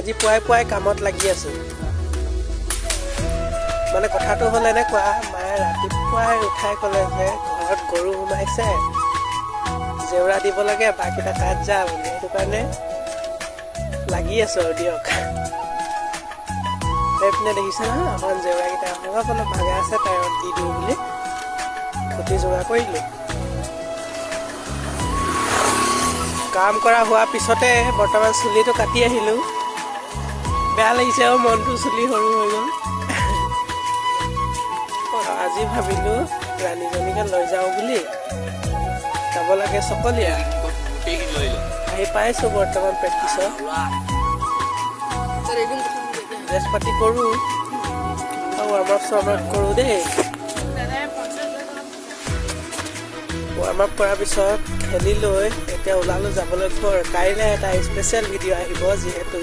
আজি পুৱাই পুৱাই কামত লাগি আছোঁ। মানে কথাটো হ'ল এনেকুৱা, মায়ে ৰাতিপুৱাই উঠাই ক'লে যে ঘৰত গৰু সোমাইছে, জেউৰা দিব লাগে, বাকীটা তাত যা বুলি। সেইটো কাৰণে লাগি আছোঁ আৰু দিয়ক। এইপিনে দেখিছে নহয় অকণ জেউৰাকেইটা অলপ অলপ ভাগা আছে, টায়াৰত দি দিওঁ বুলি খুটি যোগাৰ কৰিলোঁ। কাম কৰা হোৱাৰ পিছতে বৰ্তমান চুলিটো কাটি আহিলোঁ। বেয়া লাগিছে আৰু মনটো, চুলি সৰু হৈ গ'ল। আজি ভাবিলোঁ ৰাণীজনীকে লৈ যাওঁ বুলি, যাব লাগে চকলীয়া। আহি পাইছোঁ বৰ্তমান প্ৰেক্টিছত। ড্ৰেছ পাতি কৰোঁ আৰু ৱাৰ্ম আপ কৰোঁ দেই। ৱাৰ্ম আপ কৰাৰ পিছত খেলি লৈ এতিয়া ওলালোঁ যাবলৈ ঘৰ। কাইলৈ এটা স্পেচিয়েল ভিডিঅ' আহিব, যিহেতু